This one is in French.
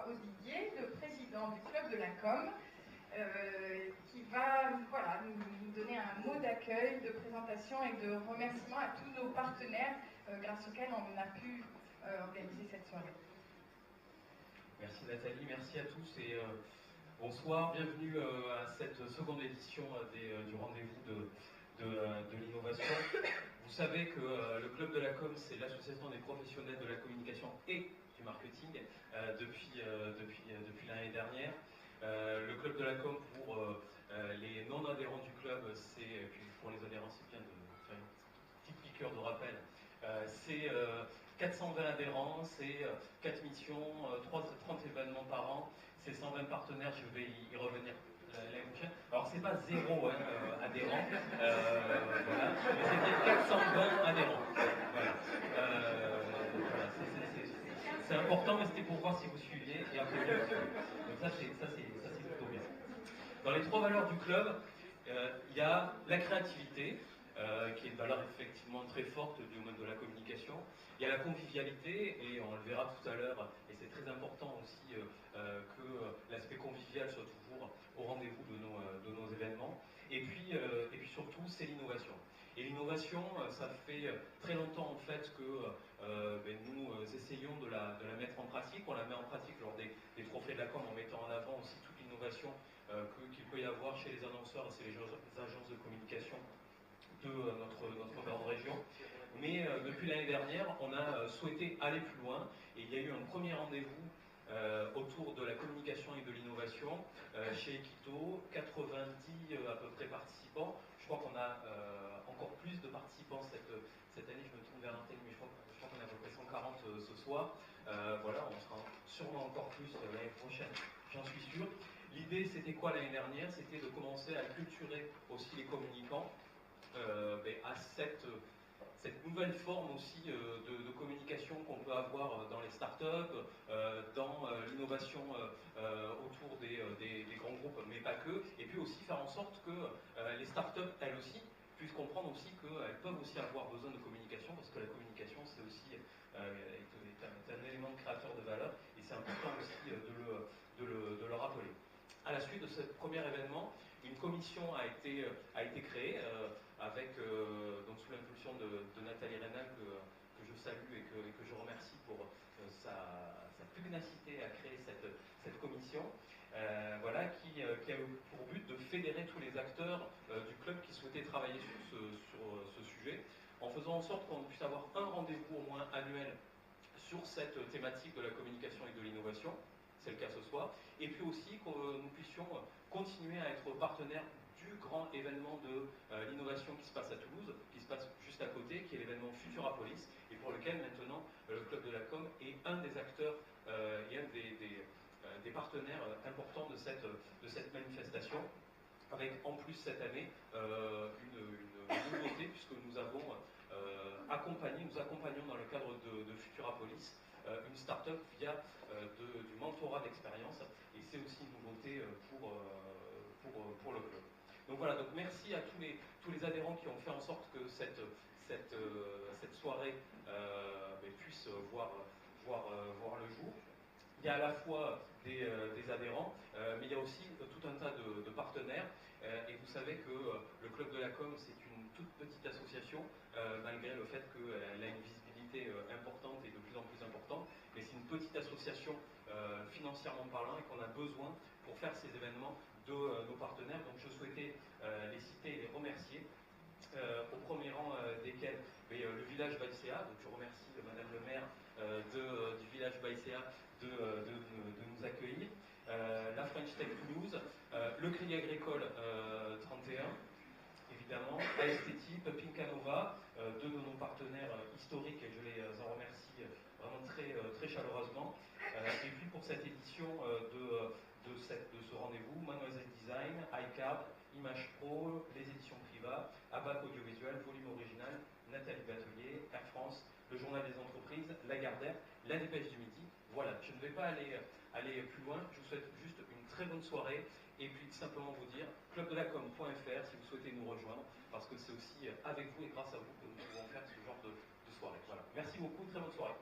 Odidier, le président du club de la com, qui va nous donner un mot d'accueil, de présentation et de remerciement à tous nos partenaires grâce auxquels on a pu organiser cette soirée. Merci Nathalie, merci à tous et bonsoir, bienvenue à cette seconde édition du rendez-vous de l'innovation. Vous savez que le Club de la Com, c'est l'association des professionnels de la communication et du marketing depuis l'année dernière. Le Club de la Com, pour les non-adhérents du club, et puis pour les adhérents, c'est bien de faire une petite piqûre de rappel. C'est 420 adhérents, c'est 4 missions, 30 événements par an, c'est 120 partenaires, je vais y revenir l'année prochaine. Alors c'est pas 0 adhérents, voilà, mais c'est bien 420 adhérents. Voilà. C'est important, mais c'était pour voir si vous suiviez et après donc ça c'est plutôt bien. Dans les 3 valeurs du club, il y a la créativité, qui est une valeur effectivement très forte du monde de la communication. Il y a la convivialité, et on le verra tout à l'heure, et c'est très important aussi que l'aspect convivial soit toujours au rendez-vous de nos événements. Et puis surtout, c'est l'innovation. Et l'innovation, ça fait très longtemps en fait que nous essayons de la mettre en pratique. On la met en pratique lors des trophées de la com en mettant en avant aussi toute l'innovation qu'il peut y avoir chez les annonceurs et chez les agences de communication de notre grande région. Mais depuis l'année dernière, on a souhaité aller plus loin et il y a eu un premier rendez-vous autour de la communication et de l'innovation chez Equito, 90 à peu près participants. Je crois qu'on a encore plus de participants cette année, je me tourne vers Nathalie, mais je crois qu'on a à peu près 140 ce soir. Voilà, on sera sûrement encore plus l'année prochaine, j'en suis sûr. L'idée, c'était quoi l'année dernière? C'était de commencer à culturer aussi les communicants à cette nouvelle forme aussi de communication qu'on peut avoir dans les startups, dans l'innovation autour des grands groupes, mais pas que, et puis aussi faire en sorte que les startups, elles aussi, puissent comprendre aussi qu'elles peuvent aussi avoir besoin de communication, parce que la communication, c'est aussi est un élément de créateur de valeur, et c'est important aussi de le rappeler. À la suite de ce premier événement, une commission a été créée donc sous l'impulsion de Nathalie Reynal que je salue et que je remercie pour sa pugnacité à créer cette commission, qui a pour but de fédérer tous les acteurs du club qui souhaitaient travailler sur ce sujet, en faisant en sorte qu'on puisse avoir un rendez-vous au moins annuel sur cette thématique de la communication et de l'innovation. C'est le cas ce soir, et puis aussi que nous puissions continuer à être partenaires du grand événement de l'innovation qui se passe à Toulouse, qui se passe juste à côté, qui est l'événement Futurapolis, et pour lequel maintenant le Club de la Com est un des acteurs et un des partenaires importants de cette manifestation, avec en plus cette année une nouveauté, puisque nous accompagnons dans le cadre de Futurapolis une start-up via du mentorat d'expérience, et c'est aussi une nouveauté pour le club. Donc voilà, donc merci à tous les adhérents qui ont fait en sorte que cette soirée puisse voir le jour. Il y a à la fois des adhérents, mais il y a aussi tout un tas de partenaires. Et vous savez que le Club de la Com, c'est une toute petite association, malgré le fait qu'elle a une visibilité importante et de plus en plus importante. Mais c'est une petite association financièrement parlant et qu'on a besoin pour faire ces événements de nos partenaires. Donc je souhaitais les citer et les remercier. Au premier rang desquels le village Baïséa, donc je remercie Madame le maire du village Baïséa de nous accueillir, la French Tech Toulouse, le Crédit Agricole 31, évidemment, ASTT, Pincanova, deux de nos partenaires historiques, et je les en remercie vraiment très chaleureusement. Et puis pour cette édition de ce rendez-vous, Mademoiselle Design, iCard, Image Pro, les éditions Priva, ABAC Audiovisuel, Volume Original, Nathalie Batelier, Air France, le Journal des Entreprises, Lagardère, La Dépêche du Midi. Voilà, je ne vais pas aller plus loin, je vous souhaite juste une très bonne soirée, et puis simplement vous dire, clubdelacom.fr si vous souhaitez nous rejoindre, parce que c'est aussi avec vous et grâce à vous que nous pouvons faire ce genre de soirée. Voilà, merci beaucoup, très bonne soirée.